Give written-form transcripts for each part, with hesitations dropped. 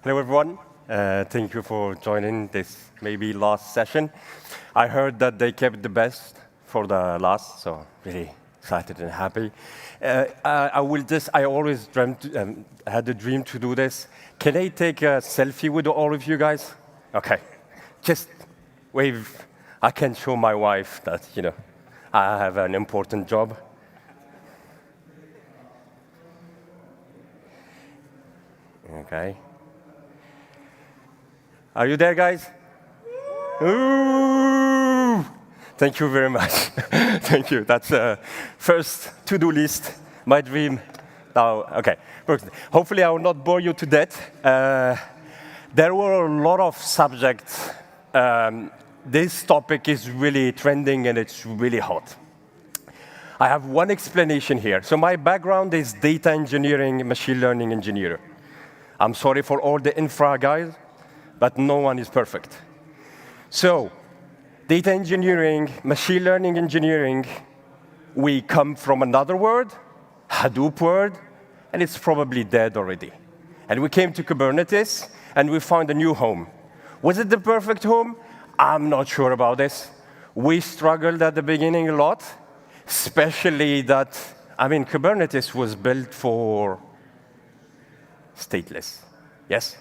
Hello, everyone. Thank you for joining this maybe last session. I heard that they kept the best for the last, so really excited and happy. I always dreamt, had a dream to do this. Can I take a selfie with all of you guys? Okay, just wave. I can show my wife that, I have an important job. Okay. Are you there, guys? Ooh! Thank you very much. Thank you. That's the first to-do list, my dream. Now, okay. Hopefully, I will not bore you to death. There were a lot of subjects. This topic is really trending, and it's really hot. I have one explanation here. So my background is data engineering, machine learning engineer. I'm sorry for all the infra guys, but no one is perfect. So, data engineering, machine learning engineering, we come from another word, Hadoop word, and it's probably dead already. And we came to Kubernetes, and we found a new home. Was it the perfect home? I'm not sure about this. We struggled at the beginning a lot, especially that, Kubernetes was built for stateless. Yes?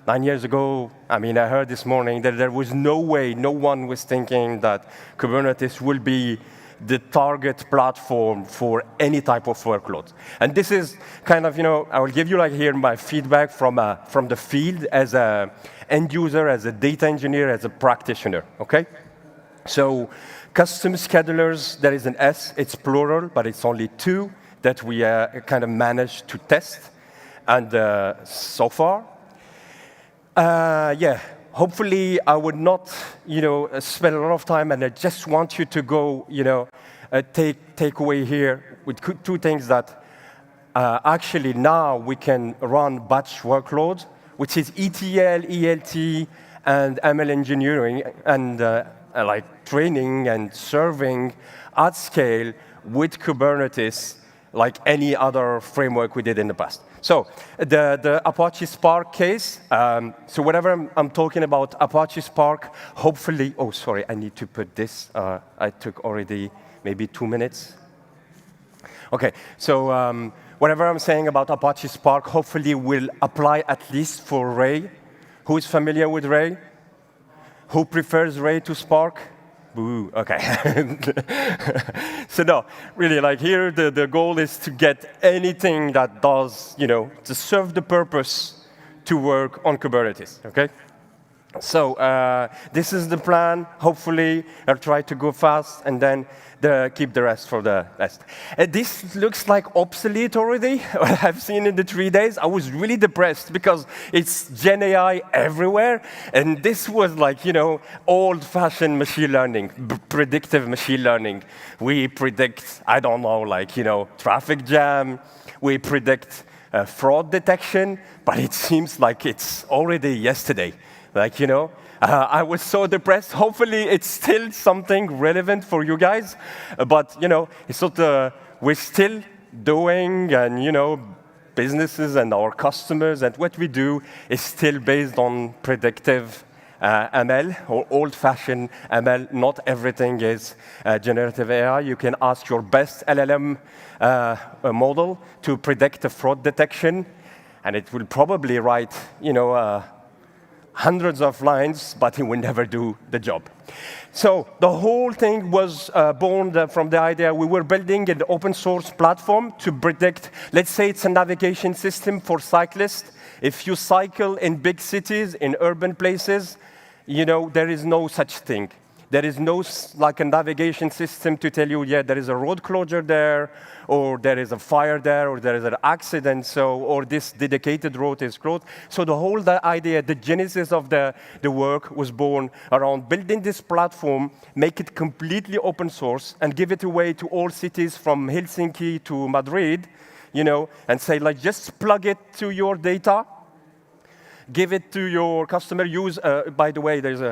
9 years ago, I heard this morning that there was no way, no one was thinking that Kubernetes will be the target platform for any type of workload. And this is kind of, I will give you here my feedback from the field as an end user, as a data engineer, as a practitioner, okay? So custom schedulers, there is an S, it's plural, but it's only two that we kind of managed to test. And so far, hopefully I would not, spend a lot of time, and I just want you to go, take away here with two things that actually now we can run batch workloads, which is ETL, ELT, and ML engineering, and like training and serving at scale with Kubernetes, like any other framework we did in the past. So the Apache Spark case, so whenever I'm talking about Apache Spark, hopefully, oh, sorry, I need to put this. I took already maybe 2 minutes. OK, so whatever I'm saying about Apache Spark, hopefully will apply at least for Ray. Who is familiar with Ray? Who prefers Ray to Spark? Boo, OK. So no, really, here the goal is to get anything that does, to serve the purpose to work on Kubernetes, OK? So this is the plan. Hopefully, I'll try to go fast and then keep the rest for the rest. This looks like obsolete already, what I've seen in the 3 days. I was really depressed because it's Gen AI everywhere. And this was old-fashioned machine learning, predictive machine learning. We predict, I don't know, traffic jam. We predict fraud detection. But it seems like it's already yesterday. I was so depressed. Hopefully, it's still something relevant for you guys. But, it's not, we're still doing, and, businesses and our customers and what we do is still based on predictive ML or old-fashioned ML. Not everything is generative AI. You can ask your best LLM model to predict a fraud detection, and it will probably write, hundreds of lines, but it will never do the job. So the whole thing was born from the idea we were building an open source platform to predict, let's say it's a navigation system for cyclists. If you cycle in big cities, in urban places, there is no such thing. There is no a navigation system to tell you, yeah, there is a road closure there, or there is a fire there, or there is an accident, or this dedicated road is closed. So the whole idea, the genesis of the work was born around building this platform, make it completely open source, and give it away to all cities from Helsinki to Madrid, and say, just plug it to your data. Give it to your customer. Use, by the way, there's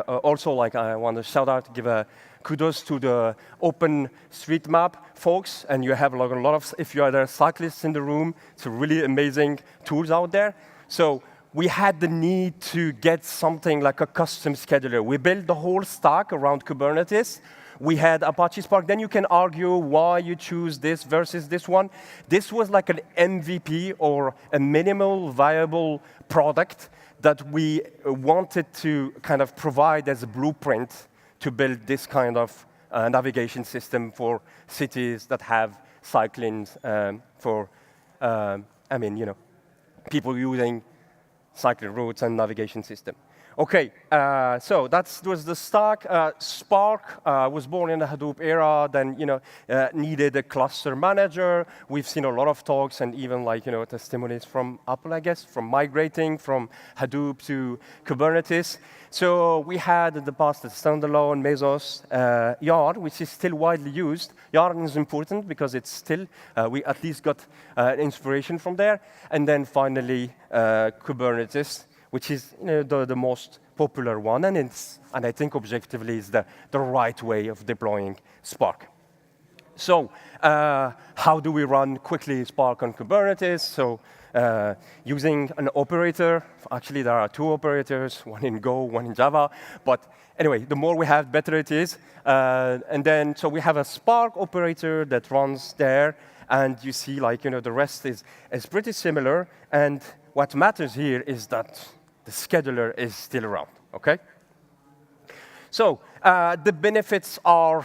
also I want to shout out, give a kudos to the OpenStreetMap folks, and you have a lot of, if you are a cyclist in the room, it's really amazing tools out there. So we had the need to get something like a custom scheduler. We built the whole stack around Kubernetes. We had Apache Spark. Then you can argue why you choose this versus this one. This was like an MVP or a minimal viable product that we wanted to kind of provide as a blueprint to build this kind of navigation system for cities that have cycling for, people using cycling routes and navigation system. Okay, so that was the stack. Spark was born in the Hadoop era, then needed a cluster manager. We've seen a lot of talks and even testimonies from Apple, I guess, from migrating from Hadoop to Kubernetes. So we had in the past a standalone Mesos Yarn, which is still widely used. Yarn is important because it's still, we at least got inspiration from there. And then finally, Kubernetes, which is the most popular one, and I think objectively is the right way of deploying Spark. So how do we run quickly Spark on Kubernetes? So using an operator. Actually, there are two operators, one in Go, one in Java. But anyway, the more we have, better it is. And then, so we have a Spark operator that runs there. And you see, the rest is pretty similar. And what matters here is that the scheduler is still around, OK? So the benefits are,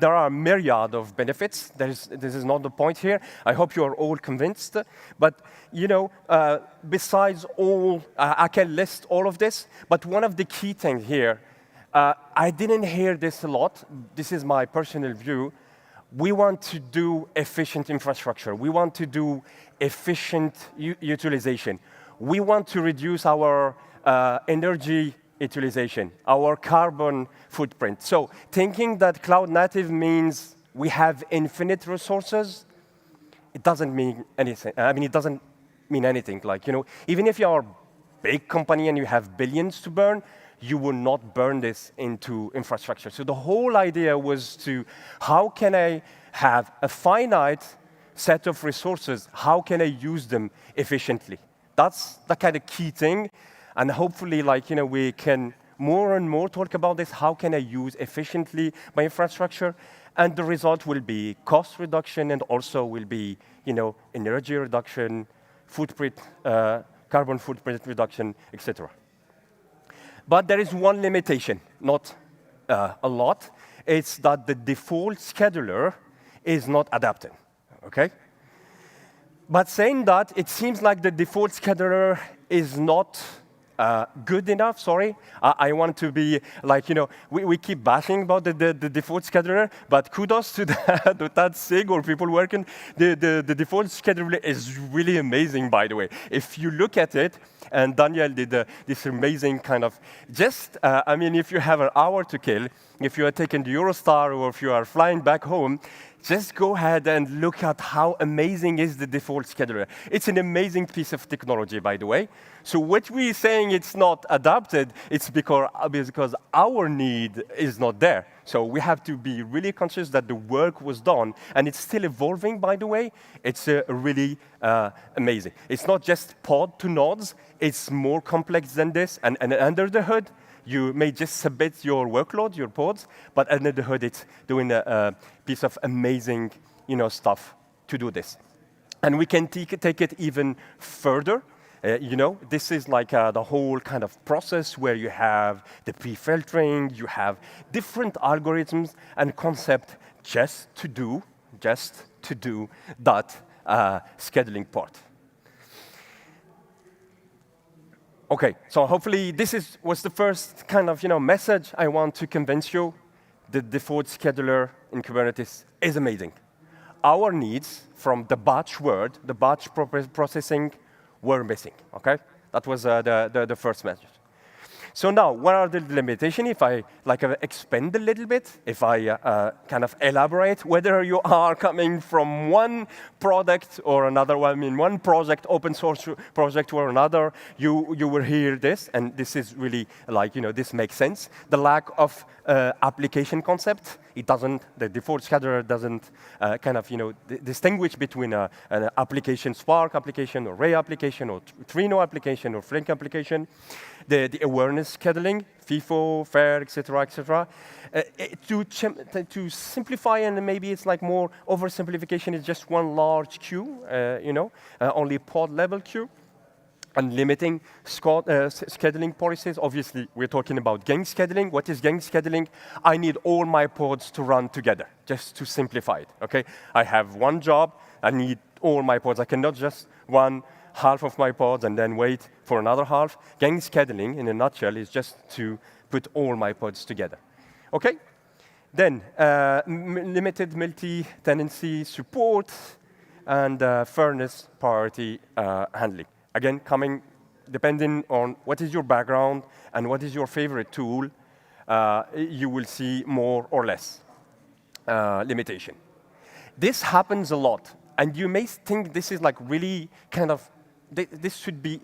there are a myriad of benefits. This is not the point here. I hope you are all convinced. But, besides all, I can list all of this. But one of the key things here, I didn't hear this a lot. This is my personal view. We want to do efficient infrastructure. We want to do efficient utilization. We want to reduce our energy utilization, our carbon footprint. So thinking that cloud native means we have infinite resources, it doesn't mean anything. It doesn't mean anything. Even if you're a big company and you have billions to burn, you will not burn this into infrastructure. So the whole idea was to, how can I have a finite set of resources? How can I use them efficiently? That's the kind of key thing. And hopefully, we can more and more talk about this. How can I use efficiently my infrastructure? And the result will be cost reduction and also will be, energy reduction, footprint, carbon footprint reduction, etc. But there is one limitation, not a lot. It's that the default scheduler is not adapted, OK? But saying that, it seems like the default scheduler is not good enough, sorry. I want to be we keep bashing about the default scheduler, but kudos to that SIG or people working. The default scheduler is really amazing, by the way. If you look at it, and Daniel did this amazing kind of, if you have an hour to kill, if you are taking the Eurostar or if you are flying back home, just go ahead and look at how amazing is the default scheduler. It's an amazing piece of technology, by the way. So what we're saying it's not adapted, it's because our need is not there. So we have to be really conscious that the work was done, and it's still evolving, by the way. It's really amazing. It's not just pod to nodes. It's more complex than this. And under the hood, you may just submit your workload, your pods, but under the hood, it's doing a piece of amazing stuff to do this. And we can take it even further. This is the whole kind of process where you have the pre-filtering, you have different algorithms and concept just to do that scheduling part. OK, so hopefully this was the first kind of message I want to convince you. The default scheduler in Kubernetes is amazing. Our needs from the batch world, the batch processing, were missing. OK, that was the first message. So now, what are the limitations? If I expand a little bit, if I kind of elaborate, whether you are coming from one product or another one, one project, open source project or another, you will hear this, and this is really this makes sense. The lack of application concept. It doesn't, the default scheduler doesn't distinguish between an application Spark application or Ray application or Trino application or Flink application. The awareness scheduling, FIFO, FAIR, etc. To simplify, and maybe it's like more oversimplification, is just one large queue, only pod level queue. And limiting scheduling policies. Obviously, we're talking about gang scheduling. What is gang scheduling? I need all my pods to run together, just to simplify it, okay? I have one job. I need all my pods. I cannot just run half of my pods and then wait for another half. Gang scheduling, in a nutshell, is just to put all my pods together, okay? Then, limited multi-tenancy support and fairness priority handling. Again, depending on what is your background and what is your favorite tool, you will see more or less limitation. This happens a lot, and you may think this is like really this should be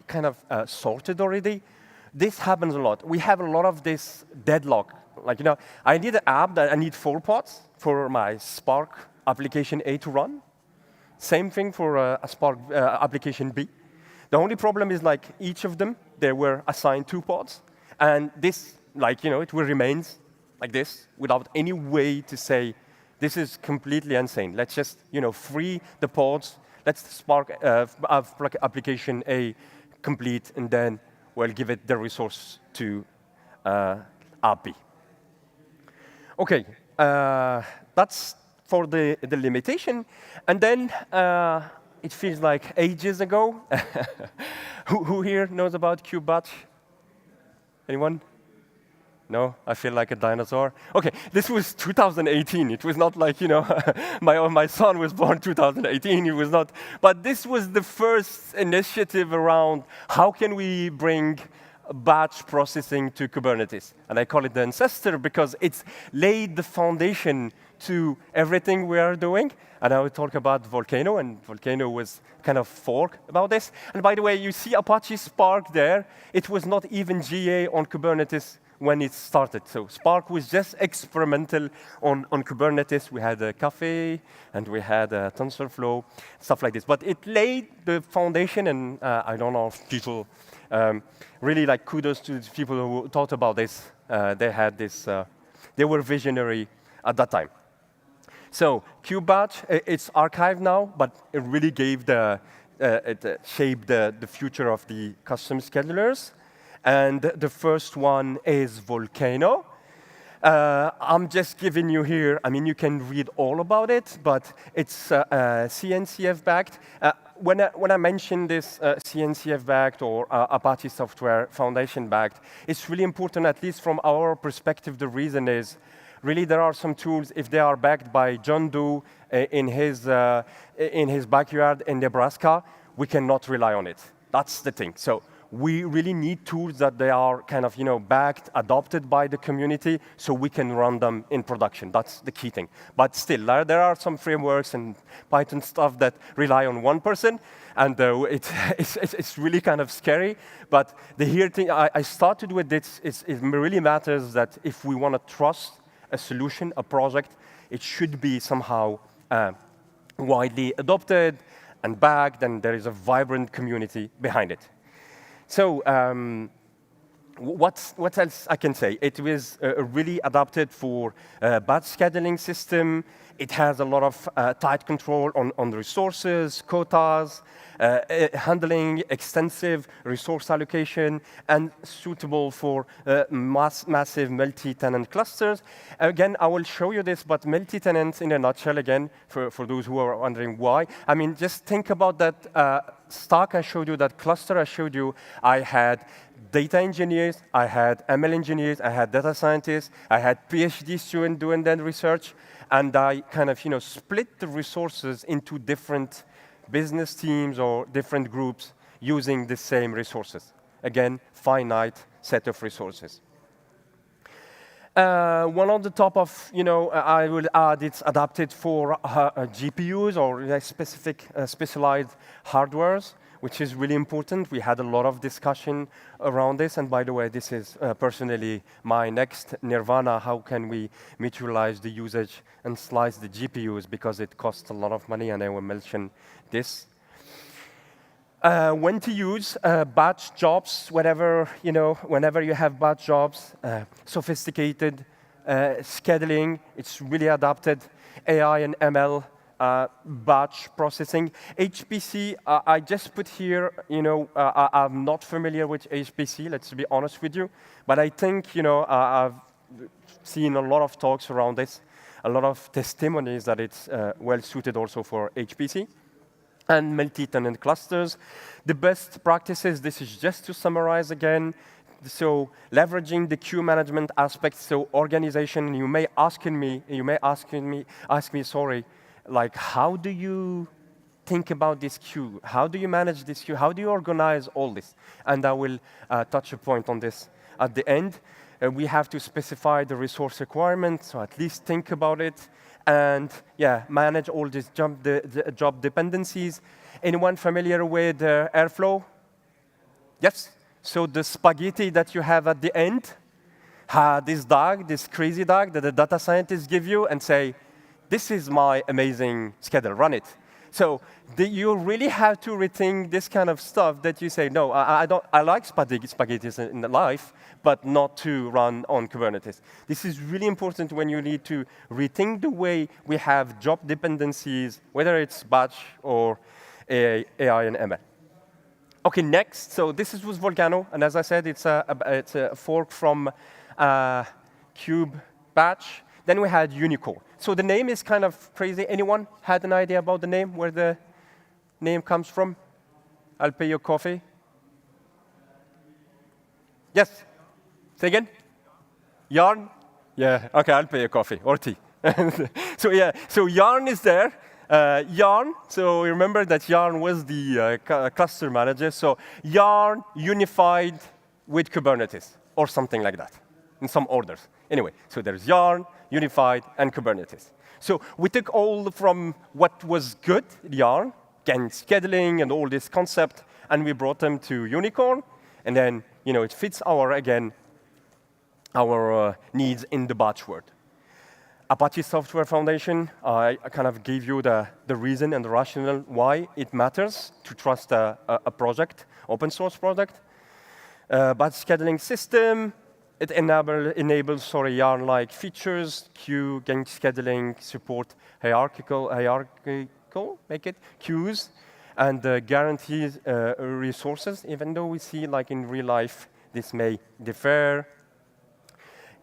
sorted already. This happens a lot. We have a lot of this deadlock. Like, I need an app that I need 4 pods for my Spark application A to run. Same thing for a Spark application B. The only problem is like each of them, they were assigned 2 pods. And this, it will remain like this without any way to say, this is completely insane. Let's just, free the pods. Let's Spark application A complete, and then we'll give it the resource to app B. Okay, that's for the limitation. And then, it feels like ages ago. Who here knows about kube-batch? Anyone? No? I feel like a dinosaur. OK, this was 2018. It was not like, my son was born 2018. It was not. But this was the first initiative around how can we bring batch processing to Kubernetes. And I call it the ancestor because it's laid the foundation to everything we are doing. And I will talk about Volcano, and Volcano was kind of fork about this. And by the way, you see Apache Spark there. It was not even GA on Kubernetes when it started. So Spark was just experimental on Kubernetes. We had a cafe, and we had a TensorFlow, stuff like this. But it laid the foundation, and I don't know if people really kudos to the people who thought about this. They had this, they were visionary at that time. So kube-batch, it's archived now, but it really gave it shaped the future of the custom schedulers. And the first one is Volcano. I'm just giving you here, you can read all about it, but it's CNCF backed. When I mention this CNCF backed or Apache Software Foundation backed, it's really important, at least from our perspective. The reason is, really, there are some tools, if they are backed by John Doe in his backyard in Nebraska, we cannot rely on it. That's the thing. So we really need tools that they are backed, adopted by the community, so we can run them in production. That's the key thing. But still, there are some frameworks and Python stuff that rely on one person, and it's really scary. But the thing I started with this, it really matters that if we want to trust a solution, a project, it should be somehow widely adopted and backed, and there is a vibrant community behind it. So what else I can say? It was really adapted for batch scheduling system. It has a lot of tight control on the resources, quotas, handling extensive resource allocation, and suitable for massive multi-tenant clusters. Again, I will show you this, but multi-tenant in a nutshell, again, for those who are wondering why. Just think about that stack I showed you, that cluster I showed you. I had data engineers, I had ML engineers, I had data scientists, I had PhD students doing that research, and I split the resources into different business teams or different groups using the same resources. Again, finite set of resources. One on the top of, I will add, it's adapted for GPUs or specific specialized hardwares. which is really important. We had a lot of discussion around this. And by the way, this is personally my next nirvana. How can we mutualize the usage and slice the GPUs? Because it costs a lot of money, and I will mention this. When to use batch jobs, whenever you have batch jobs, sophisticated scheduling, it's really adapted, AI and ML, batch processing. HPC, I just put here, I'm not familiar with HPC, let's be honest with you, but I think, I've seen a lot of talks around this, a lot of testimonies that it's well suited also for HPC. And multi-tenant clusters. The best practices, this is just to summarize again. So leveraging the queue management aspect, so organization, you may ask me, sorry, like how do you think about this queue? How do you manage this queue? How do you organize all this? And I will touch a point on this at the end. We have to specify the resource requirements, so at least think about it. And manage all these job dependencies. Anyone familiar with Airflow? Yes? So the spaghetti that you have at the end, this crazy dog that the data scientists give you and say, this is my amazing schedule, run it. So you really have to rethink this kind of stuff that you say, no, I like spaghettis in life, but not to run on Kubernetes. This is really important when you need to rethink the way we have job dependencies, whether it's batch or AI and ML. OK, next. So this was Volcano. And as I said, it's a fork from kube-batch. Then we had YuniKorn. So the name is kind of crazy. Anyone had an idea about the name, where the name comes from? I'll pay you coffee. Yes? Say again? Yarn? Yeah, OK, I'll pay you coffee or tea. So Yarn is there. Yarn, so remember that Yarn was the cluster manager. So Yarn unified with Kubernetes or something like that in some orders. Anyway, so there's Yarn, unified, and Kubernetes. So we took all from what was good, Yarn, again, scheduling and all this concept, and we brought them to YuniKorn. And then, it fits our needs in the batch world. Apache Software Foundation, I kind of gave you the reason and the rationale why it matters to trust a project, open source project. Batch scheduling system, it enables Yarn-like features, queue, gang scheduling, support hierarchical, make it, queues, and guarantees resources, even though we see, like in real life, this may differ.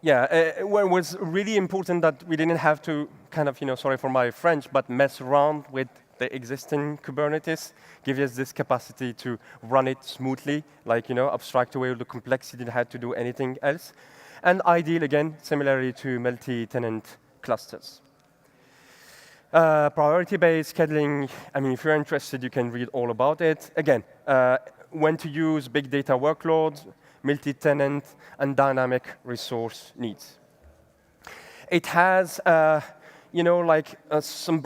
It was really important that we didn't have to kind of, sorry for my French, but mess around with the existing Kubernetes, give us this capacity to run it smoothly, like, abstract away all the complexity, didn't have to do anything else. And ideal, again, similarly to multi-tenant clusters. Priority-based scheduling, if you're interested, you can read all about it. Again, when to use big data workloads, multi-tenant, and dynamic resource needs. It has, some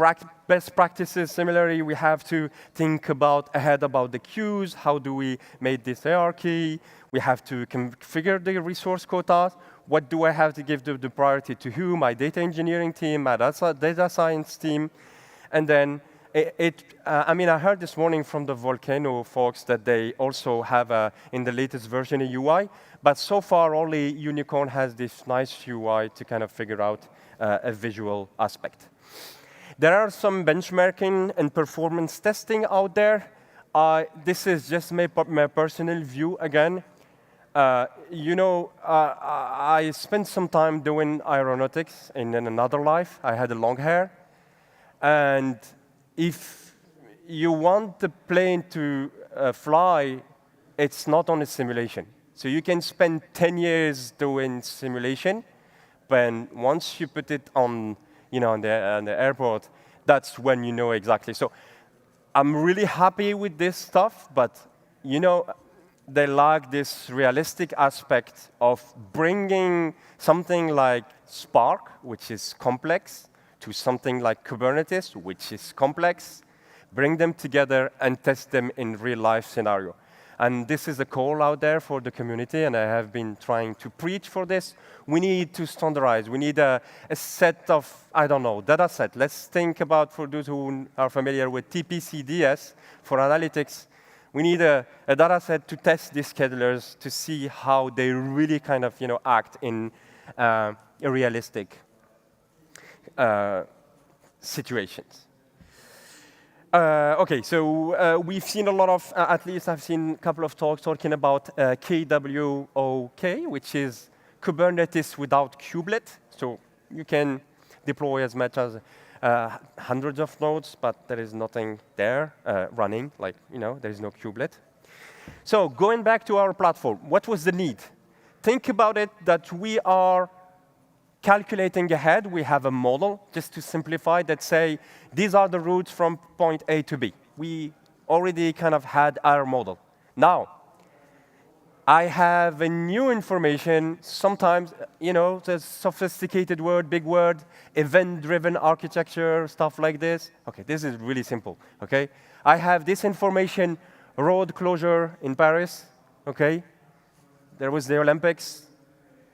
best practices. Similarly, we have to think ahead about the queues. How do we make this hierarchy? We have to configure the resource quotas. What do I have to give the priority to who? My data engineering team, my data science team. And then I heard this morning from the Volcano folks that they also have, in the latest version, a UI. But so far, only YuniKorn has this nice UI to kind of figure out a visual aspect. There are some benchmarking and performance testing out there. This is just my personal view again. I spent some time doing aeronautics in another life. I had long hair. And if you want the plane to fly, it's not on a simulation. So you can spend 10 years doing simulation, but once you put it on, on the airport, that's when you know exactly. So I'm really happy with this stuff, but they lack this realistic aspect of bringing something like Spark, which is complex, to something like Kubernetes, which is complex, bring them together, and test them in real-life scenario. And this is a call out there for the community, and I have been trying to preach for this. We need to standardize. We need a set of, I don't know, data set. Let's think about, for those who are familiar with TPCDS for analytics, we need a data set to test these schedulers to see how they really kind of act in realistic situations. OK, so we've seen a lot of, at least I've seen a couple of talks talking about KWOK, which is Kubernetes without kubelet. So you can deploy as much as hundreds of nodes, but there is nothing there running, like, there is no kubelet. So going back to our platform, what was the need? Think about it that we are calculating ahead. We have a model, just to simplify, that say, these are the routes from point A to B. We already kind of had our model. Now, I have a new information, sometimes, the sophisticated word, big word, event-driven architecture, stuff like this. OK, this is really simple. OK, I have this information, road closure in Paris. OK, there was the Olympics.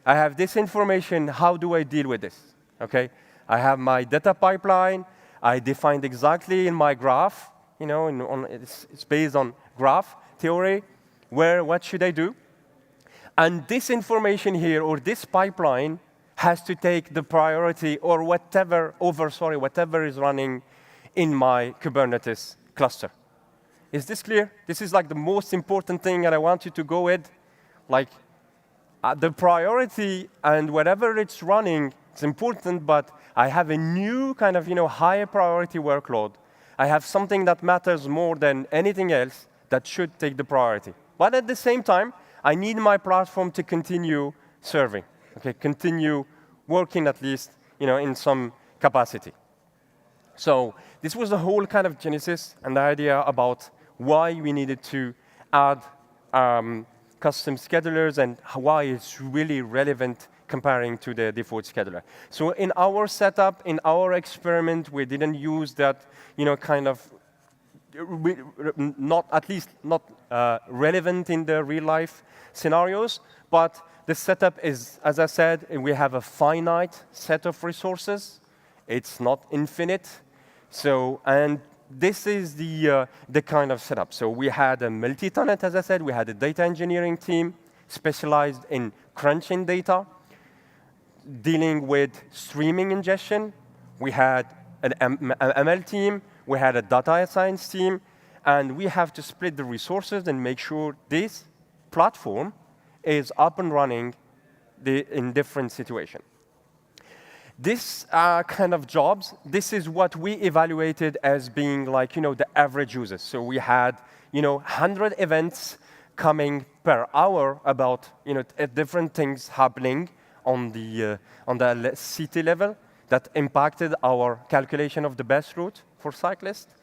I have this information. How do I deal with this? OK, I have my data pipeline. I defined exactly in my graph. It's based on graph theory. What should I do? And this information here, or this pipeline, has to take the priority or whatever is running in my Kubernetes cluster. Is this clear? This is like the most important thing, and I want you to go with, like, the priority and whatever it's running, it's important, but I have a new kind of higher priority workload. I have something that matters more than anything else that should take the priority. But at the same time, I need my platform to continue serving, continue working at least in some capacity. So this was the whole kind of genesis and the idea about why we needed to add custom schedulers and why it's really relevant comparing to the default scheduler. So in our setup, in our experiment, we didn't use that kind of not relevant in the real life scenarios, but the setup is, as I said, we have a finite set of resources. It's not infinite. So, and this is the kind of setup. So we had a multi-tenant, as I said. We had a data engineering team specialized in crunching data, dealing with streaming ingestion. We had an ML team. We had a data science team. And we have to split the resources and make sure this platform is up and running in different situations. This kind of jobs, this is what we evaluated as being like, the average users. So we had, 100 events coming per hour about, different things happening on the city level that impacted our calculation of the best route for cyclists.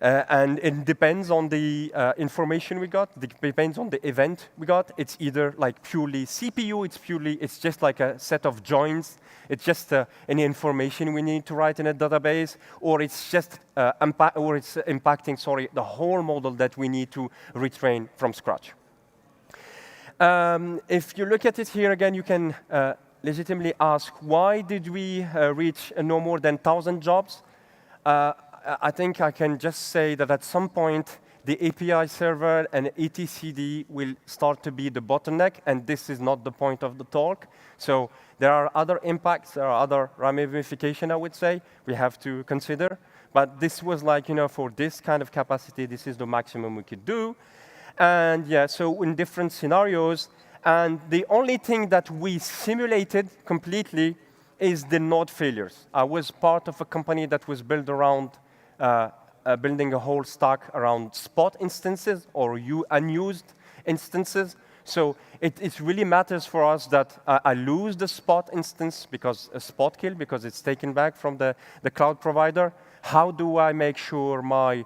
And it depends on the information we got. It depends on the event we got. It's either like purely CPU. It's just like a set of joins. It's just any information we need to write in a database, or it's just impacting the whole model that we need to retrain from scratch. If you look at it here again, you can legitimately ask, why did we reach no more than 1,000 jobs? I think I can just say that at some point, the API server and etcd will start to be the bottleneck, and this is not the point of the talk. So there are other impacts, there are other ramifications, I would say, we have to consider. But this was like, for this kind of capacity, this is the maximum we could do. And yeah, so in different scenarios, and the only thing that we simulated completely is the node failures. I was part of a company that was built around building a whole stack around spot instances or unused instances. So it really matters for us that I lose the spot instance because a spot kill, because it's taken back from the cloud provider. How do I make sure my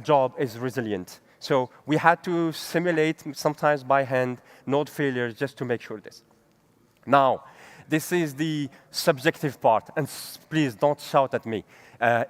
job is resilient? So we had to simulate, sometimes by hand, node failures just to make sure this. Now, This is the subjective part, and please don't shout at me.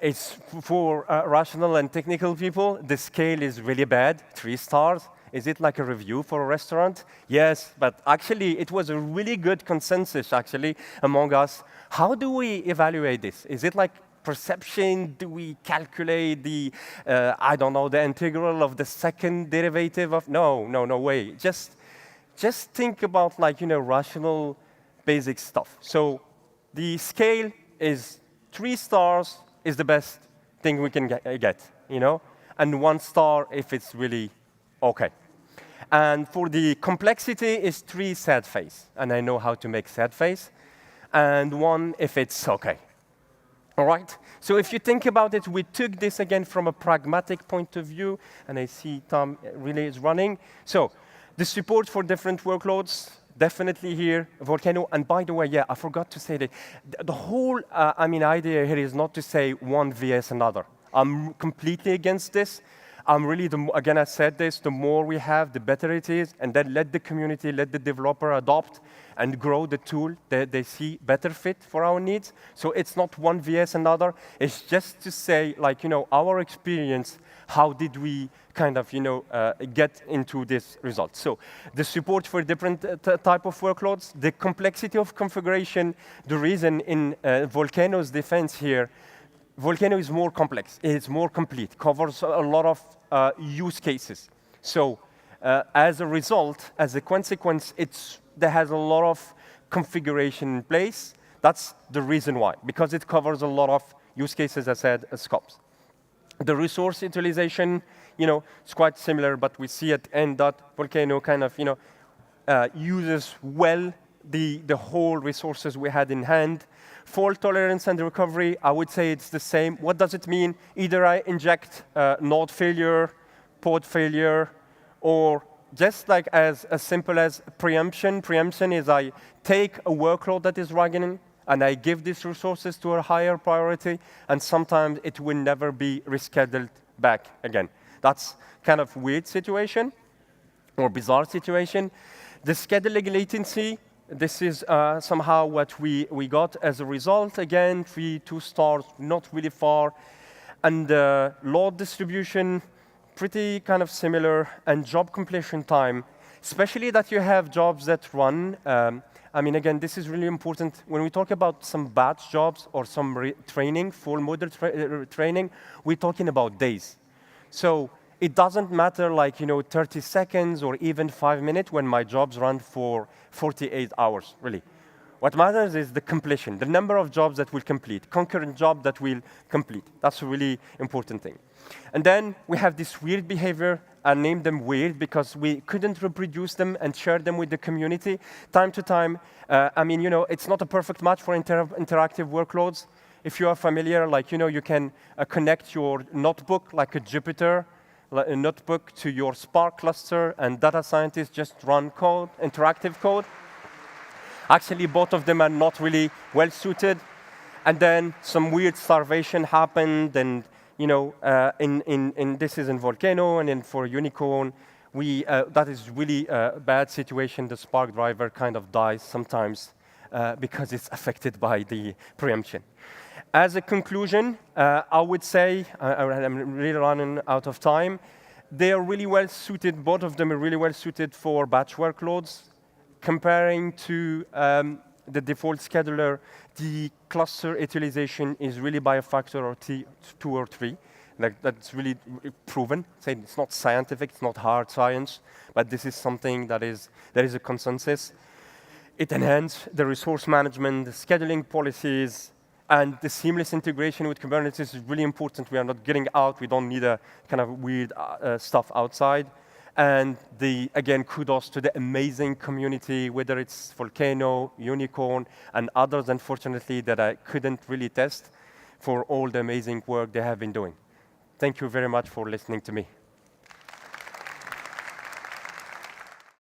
It's for rational and technical people, the scale is really bad, 3 stars. Is it like a review for a restaurant? Yes, but actually it was a really good consensus actually among us. How do we evaluate this? Is it like perception? Do we calculate the, I don't know, the integral of the second derivative of, no way. Just think about like, rational basic stuff. So the scale is 3 stars is the best thing we can get, and 1 star if it's really okay. And for the complexity is 3 sad face, and I know how to make sad face, and 1 if it's okay. All right? So if you think about it, we took this again from a pragmatic point of view, and I see Tom really is running. So the support for different workloads, definitely here, Volcano. And by the way, yeah, I forgot to say that the whole idea here is not to say one vs another. I'm completely against this. I'm really, again, I said this, the more we have, the better it is, and then let the community, let the developer adopt and grow the tool that they see better fit for our needs. So it's not one vs another. It's just to say, like, our experience, how did we kind of, get into this result. So the support for different type of workloads, the complexity of configuration, the reason in Volcano's defense here, Volcano is more complex, it's more complete, covers a lot of use cases. So as a result, as a consequence, there has a lot of configuration in place. That's the reason why, because it covers a lot of use cases, as I said, scopes. The resource utilization, it's quite similar, but we see at end that Volcano kind of, uses well the whole resources we had in hand. Fault tolerance and recovery, I would say it's the same. What does it mean? Either I inject node failure, pod failure, or just like as simple as preemption. Preemption is I take a workload that is running and I give these resources to a higher priority, and sometimes it will never be rescheduled back again. That's kind of weird situation or bizarre situation. The scheduling latency, this is somehow what we got as a result. Again, 2 stars, not really far. And load distribution, pretty kind of similar. And job completion time, especially that you have jobs that run. Again, this is really important. When we talk about some batch jobs or some training, full model training, we're talking about days. So it doesn't matter like, 30 seconds or even 5 minutes when my jobs run for 48 hours, really. What matters is the completion, the number of jobs that will complete, concurrent job that will complete. That's a really important thing. And then we have this weird behavior. I named them weird because we couldn't reproduce them and share them with the community. Time to time, it's not a perfect match for interactive workloads. If you are familiar, like, you can connect your notebook like a Jupyter, a notebook to your Spark cluster, and data scientists just run code, interactive code. Actually, both of them are not really well suited. And then some weird starvation happened, and this is in Volcano, and then for YuniKorn, that is really a bad situation. The Spark driver kind of dies sometimes because it's affected by the preemption. As a conclusion, I would say, I'm really running out of time, they are really well suited, both of them are really well suited for batch workloads. Comparing to the default scheduler, the cluster utilization is really by a factor of 2 or 3. That's really proven. It's not scientific, it's not hard science, but this is something there is a consensus. It enhances the resource management, the scheduling policies, and the seamless integration with Kubernetes is really important. We are not getting out. We don't need a kind of weird stuff outside. And again, kudos to the amazing community, whether it's Volcano, YuniKorn, and others, unfortunately, that I couldn't really test for all the amazing work they have been doing. Thank you very much for listening to me.